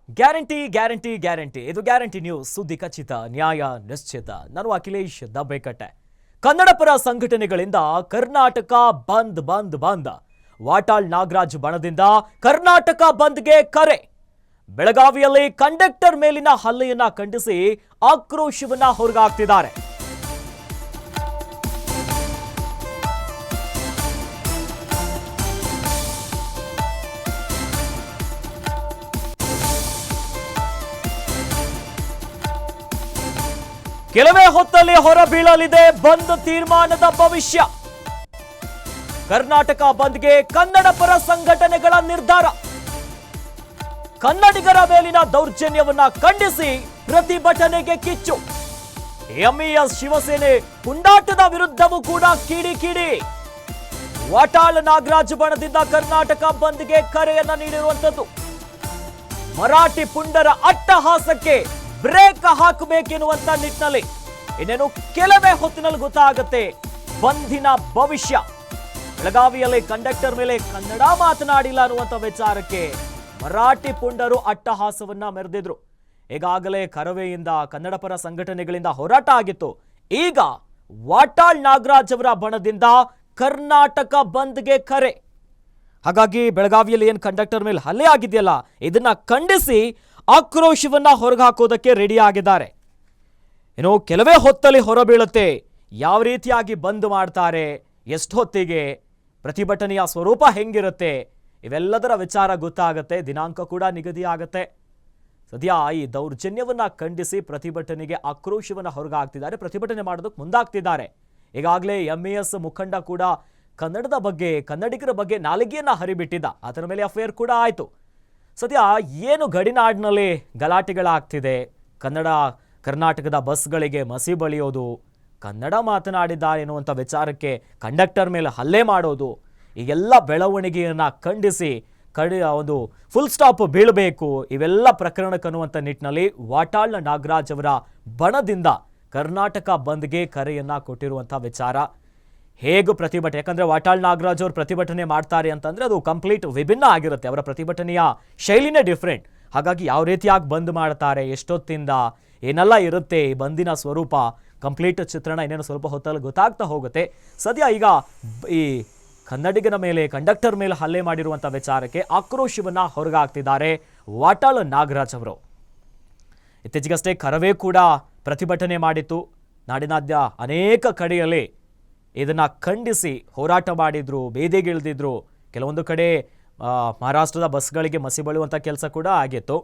guarantee guarantee guarantee ಇದು guarantee news ಸುದ್ದಿ ಖಚಿತ ನ್ಯಾಯ ನಿಶ್ಚಿತ ನಾನು ಅಖಿಲೇಶ್ ದಬ್ಬೆಕಟ್ಟೆ ಕನ್ನಡಪರ ಸಂಘಟನೆಗಳಿಂದ ಕರ್ನಾಟಕ ಬಂದ್ ಬಂದ್ ಬಂದ್ ವಾಟಾಳ್ ನಾಗರಾಜ್ ಬಣದಿಂದ ಕರ್ನಾಟಕ ಬಂದ್ಗೆ ಕರೆ ಬೆಳಗಾವಿಯಲ್ಲಿ ಕಂಡಕ್ಟರ್ ಮೇಲಿನ ಹಲ್ಲೆಯನ್ನ ಖಂಡಿಸಿ ಆಕ್ರೋಶವನ್ನ ಹೊರಗಾಕ್ತಿದ್ದಾರೆ ಕೆಲವೇ ಹೊತ್ತಲ್ಲಿ ಹೊರಬೀಳಲಿದೆ ಬಂದ್ ತೀರ್ಮಾನದ ಭವಿಷ್ಯ ಕರ್ನಾಟಕ ಬಂದ್ಗೆ ಕನ್ನಡಪರ ಸಂಘಟನೆಗಳ ನಿರ್ಧಾರ ಕನ್ನಡಿಗರ ಮೇಲಿನ ದೌರ್ಜನ್ಯವನ್ನ ಖಂಡಿಸಿ ಪ್ರತಿಭಟನೆಗೆ ಕಿಚ್ಚು ಎಂಇಎಸ್ ಶಿವಸೇನೆ ಪುಂಡಾಟದ ವಿರುದ್ಧವೂ ಕೂಡ ಕಿಡಿ ವಾಟಾಳ್ ನಾಗರಾಜ್ ಬಣದಿಂದ ಕರ್ನಾಟಕ ಬಂದ್ಗೆ ಕರೆಯನ್ನ ನೀಡಿರುವಂತದ್ದು ಮರಾಠಿ ಪುಂಡರ ಅಟ್ಟಹಾಸಕ್ಕೆ ಬ್ರೇಕ್ ಹಾಕಬೇಕೆನ್ನುವಂತ ನಿಟ್ಟಿನಲ್ಲಿ ಇನ್ನೇನು ಕೆಲವೇ ಹೊತ್ತಿನಲ್ಲಿ ಗೊತ್ತಾಗುತ್ತೆ ಬಂದಿನ ಭವಿಷ್ಯ ಬೆಳಗಾವಿಯಲ್ಲಿ ಕಂಡಕ್ಟರ್ ಮೇಲೆ ಕನ್ನಡ ಮಾತನಾಡಿಲ್ಲ ಅನ್ನುವಂತ ವಿಚಾರಕ್ಕೆ ಮರಾಠಿ ಪುಂಡರು ಅಟ್ಟಹಾಸವನ್ನ ಮೆರೆದಿದ್ರು ಈಗಾಗಲೇ ಕರವೆಯಿಂದ ಕನ್ನಡಪರ ಸಂಘಟನೆಗಳಿಂದ ಹೋರಾಟ ಆಗಿತ್ತು ಈಗ ವಾಟಾಳ್ ನಾಗರಾಜ್ ಅವರ ಬಣದಿಂದ ಕರ್ನಾಟಕ ಬಂದ್ಗೆ ಕರೆ ಹಾಗಾಗಿ ಬೆಳಗಾವಿಯಲ್ಲಿ ಏನು ಕಂಡಕ್ಟರ್ ಮೇಲೆ ಹಲ್ಲೆ ಆಗಿದೆಯಲ್ಲ ಇದನ್ನ ಖಂಡಿಸಿ ಆಕ್ರೋಶವನ್ನ ಹೊರಗಾಕೋದಕ್ಕೆ ರೆಡಿ ಆಗಿದ್ದಾರೆ ಇನ್ನು ಕೆಲವೇ ಹೊತ್ತಲ್ಲಿ ಹೊರಬೀಳುತ್ತೆ ಯಾವ ರೀತಿಯಾಗಿ ಬಂದ್ ಮಾಡ್ತಾರೆ ಎಷ್ಟು ಹೊತ್ತಿಗೆ ಪ್ರತಿಭಟನೆಯ ಸ್ವರೂಪ ಹೆಂಗಿರುತ್ತೆ ಇವೆಲ್ಲದರ ವಿಚಾರ ಗೊತ್ತಾಗುತ್ತೆ ದಿನಾಂಕ ಕೂಡ ನಿಗದಿ ಆಗುತ್ತೆ ಸದ್ಯ ಈ ದೌರ್ಜನ್ಯವನ್ನ ಖಂಡಿಸಿ ಪ್ರತಿಭಟನೆಗೆ ಆಕ್ರೋಶವನ್ನ ಹೊರಗಾಗ್ತಿದ್ದಾರೆ ಪ್ರತಿಭಟನೆ ಮಾಡೋದಕ್ಕೆ ಮುಂದಾಗ್ತಿದ್ದಾರೆ ಈಗಾಗಲೇ ಎಂಇಎಸ್ ಮುಖಂಡ ಕೂಡ ಕನ್ನಡದ ಬಗ್ಗೆ ಕನ್ನಡಿಗರ ಬಗ್ಗೆ ನಾಲಿಗೆಯನ್ನ ಹರಿಬಿಟ್ಟಿದ್ದ ಅದರ ಮೇಲೆ ಅಫೇರ್ ಕೂಡ ಆಯಿತು ಸದ್ಯ ಏನು ಗಡಿನಾಡಿನಲ್ಲಿ ಗಲಾಟೆಗಳಾಗ್ತಿದೆ ಕರ್ನಾಟಕದ ಬಸ್ಗಳಿಗೆ ಮಸಿ ಬಳಿಯೋದು ಕನ್ನಡ ಮಾತನಾಡಿದ್ದಾರೆ ಎನ್ನುವಂಥ ವಿಚಾರಕ್ಕೆ ಕಂಡಕ್ಟರ್ ಮೇಲೆ ಹಲ್ಲೆ ಮಾಡೋದು ಈಗೆಲ್ಲ ಬೆಳವಣಿಗೆಯನ್ನು ಖಂಡಿಸಿ ಒಂದು ಫುಲ್ ಸ್ಟಾಪ್ ಬೀಳಬೇಕು ಇವೆಲ್ಲ ಪ್ರಕರಣಕ್ಕನ್ನುವಂಥ ನಿಟ್ಟಿನಲ್ಲಿ ವಾಟಾಳ್ ನಾಗರಾಜ್ ಅವರ ಬಣದಿಂದ ಕರ್ನಾಟಕ ಬಂದ್ಗೆ ಕರೆಯನ್ನು ಕೊಟ್ಟಿರುವಂಥ ವಿಚಾರ ಹೇಗೆ ಪ್ರತಿಭಟನೆ ಯಾಕಂದರೆ ವಾಟಾಳ್ ನಾಗರಾಜ್ ಅವರು ಪ್ರತಿಭಟನೆ ಮಾಡ್ತಾರೆ ಅಂತಂದರೆ ಅದು ಕಂಪ್ಲೀಟ್ ವಿಭಿನ್ನ ಆಗಿರುತ್ತೆ ಅವರ ಪ್ರತಿಭಟನೆಯ ಶೈಲಿನೇ ಡಿಫ್ರೆಂಟ್ ಹಾಗಾಗಿ ಯಾವ ರೀತಿಯಾಗಿ ಬಂದ್ ಮಾಡ್ತಾರೆ ಎಷ್ಟೊತ್ತಿಂದ ಏನೆಲ್ಲ ಇರುತ್ತೆ ಈ ಬಂದಿನ ಸ್ವರೂಪ ಕಂಪ್ಲೀಟ್ ಚಿತ್ರಣ ಇನ್ನೇನು ಸ್ವಲ್ಪ ಹೊತ್ತಲ್ಲಿ ಗೊತ್ತಾಗ್ತಾ ಹೋಗುತ್ತೆ ಸದ್ಯ ಈಗ ಈ ಕನ್ನಡಿಗನ ಮೇಲೆ ಕಂಡಕ್ಟರ್ ಮೇಲೆ ಹಲ್ಲೆ ಮಾಡಿರುವಂಥ ವಿಚಾರಕ್ಕೆ ಆಕ್ರೋಶವನ್ನು ಹೊರಗಾಗ್ತಿದ್ದಾರೆ ವಾಟಾಳ್ ನಾಗರಾಜ್ ಅವರು ಇತ್ತೀಚೆಗಷ್ಟೇ ಕರವೇ ಕೂಡ ಪ್ರತಿಭಟನೆ ಮಾಡಿತ್ತು ನಾಡಿನಾದ್ಯ ಅನೇಕ ಕಡೆಯಲ್ಲಿ ಇದನ್ನ ಖಂಡಿಸಿ ಹೋರಾಟ ಮಾಡಿದ್ರು ಬೇದಿಗಿಳಿದಿದ್ರು ಕೆಲವೊಂದು ಕಡೆ ಮಹಾರಾಷ್ಟ್ರದ ಬಸ್ಗಳಿಗೆ ಮಸಿ ಬಳಿಯುವಂಥ ಕೆಲಸ ಕೂಡ ಆಗಿತ್ತು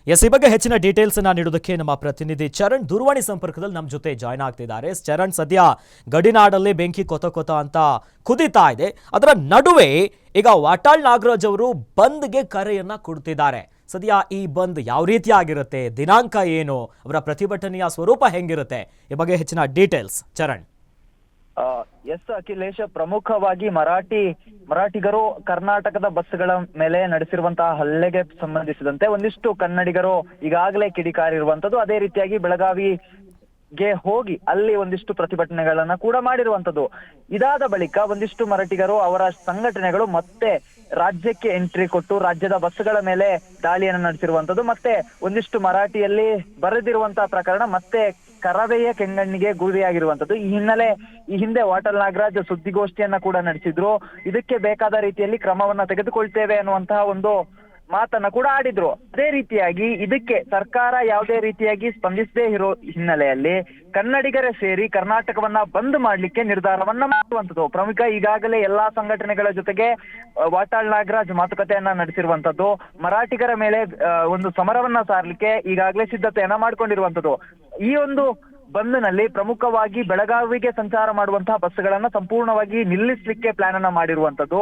ಎಸ್ ಈ ಬಗ್ಗೆ ಹೆಚ್ಚಿನ ಡೀಟೇಲ್ಸ್ ಅನ್ನ ನೀಡೋದಕ್ಕೆ ನಮ್ಮ ಪ್ರತಿನಿಧಿ ಚರಣ್ ದೂರವಾಣಿ ಸಂಪರ್ಕದಲ್ಲಿ ನಮ್ಮ ಜೊತೆ ಜಾಯ್ನ್ ಆಗ್ತಿದ್ದಾರೆ ಚರಣ್ ಸದ್ಯ ಗಡಿನಾಡಲ್ಲಿ ಬೆಂಕಿ ಕೊತ ಅಂತ ಕುದಿತಾ ಇದೆ ಅದರ ನಡುವೆ ಈಗ ವಾಟಾಳ್ ನಾಗರಾಜ್ ಅವರು ಬಂದ್ಗೆ ಕರೆಯನ್ನ ಕೊಡ್ತಿದ್ದಾರೆ ಸದ್ಯ ಈ ಬಂದ್ ಯಾವ ರೀತಿ ಆಗಿರುತ್ತೆ ದಿನಾಂಕ ಏನು ಅವರ ಪ್ರತಿಭಟನೆಯ ಸ್ವರೂಪ ಹೆಂಗಿರುತ್ತೆ ಈ ಬಗ್ಗೆ ಹೆಚ್ಚಿನ ಡೀಟೇಲ್ಸ್ ಚರಣ್ ಎಸ್ ಅಖಿಲೇಶ್ ಪ್ರಮುಖವಾಗಿ ಮರಾಠಿಗರು ಕರ್ನಾಟಕದ ಬಸ್ಗಳ ಮೇಲೆ ನಡೆಸಿರುವಂತಹ ಹಲ್ಲೆಗೆ ಸಂಬಂಧಿಸಿದಂತೆ ಒಂದಿಷ್ಟು ಕನ್ನಡಿಗರು ಈಗಾಗಲೇ ಕಿಡಿಕಾರಿರುವಂತದ್ದು ಅದೇ ರೀತಿಯಾಗಿ ಬೆಳಗಾವಿಗೆ ಹೋಗಿ ಅಲ್ಲಿ ಒಂದಿಷ್ಟು ಪ್ರತಿಭಟನೆಗಳನ್ನ ಕೂಡ ಮಾಡಿರುವಂತದ್ದು ಇದಾದ ಬಳಿಕ ಒಂದಿಷ್ಟು ಮರಾಠಿಗರು ಅವರ ಸಂಘಟನೆಗಳು ಮತ್ತೆ ರಾಜ್ಯಕ್ಕೆ ಎಂಟ್ರಿ ಕೊಟ್ಟು ರಾಜ್ಯದ ಬಸ್ಗಳ ಮೇಲೆ ದಾಳಿಯನ್ನು ನಡೆಸಿರುವಂತದ್ದು ಮತ್ತೆ ಒಂದಿಷ್ಟು ಮರಾಠಿಯಲ್ಲಿ ಬರೆದಿರುವಂತಹ ಪ್ರಕರಣ ಮತ್ತೆ ಕರವೆಯ ಕೆಂಗಣ್ಣಿಗೆ ಗುರಿಯಾಗಿರುವಂತದ್ದು ಈ ಹಿಂದೆ ವಾಟಾಳ್ ನಾಗರಾಜ್ ಸುದ್ದಿಗೋಷ್ಠಿಯನ್ನ ಕೂಡ ನಡೆಸಿದ್ರು ಇದಕ್ಕೆ ಬೇಕಾದ ರೀತಿಯಲ್ಲಿ ಕ್ರಮವನ್ನ ತೆಗೆದುಕೊಳ್ತೇವೆ ಅನ್ನುವಂತಹ ಒಂದು ಮಾತನ್ನ ಕೂಡ ಆಡಿದ್ರು ಅದೇ ರೀತಿಯಾಗಿ ಇದಕ್ಕೆ ಸರ್ಕಾರ ಯಾವುದೇ ರೀತಿಯಾಗಿ ಸ್ಪಂದಿಸದೇ ಇರೋ ಹಿನ್ನೆಲೆಯಲ್ಲಿ ಕನ್ನಡಿಗರೇ ಸೇರಿ ಕರ್ನಾಟಕವನ್ನ ಬಂದ್ ಮಾಡ್ಲಿಕ್ಕೆ ನಿರ್ಧಾರವನ್ನ ಮಾಡುವಂತದ್ದು ಪ್ರಮುಖ ಈಗಾಗಲೇ ಎಲ್ಲಾ ಸಂಘಟನೆಗಳ ಜೊತೆಗೆ ವಾಟಾಳ್ ನಾಗರಾಜ್ ಮಾತುಕತೆಯನ್ನ ನಡೆಸಿರುವಂತದ್ದು ಮರಾಠಿಗರ ಮೇಲೆ ಒಂದು ಸಮರವನ್ನ ಸಾರ್ಲಿಕ್ಕೆ ಈಗಾಗಲೇ ಸಿದ್ಧತೆಯನ್ನ ಮಾಡ್ಕೊಂಡಿರುವಂತದ್ದು ಈ ಒಂದು ಬಂದ್ನಲ್ಲಿ ಪ್ರಮುಖವಾಗಿ ಬೆಳಗಾವಿಗೆ ಸಂಚಾರ ಮಾಡುವಂತಹ ಬಸ್ಗಳನ್ನ ಸಂಪೂರ್ಣವಾಗಿ ನಿಲ್ಲಿಸಲಿಕ್ಕೆ ಪ್ಲಾನ್ ಅನ್ನ ಮಾಡಿರುವಂತದ್ದು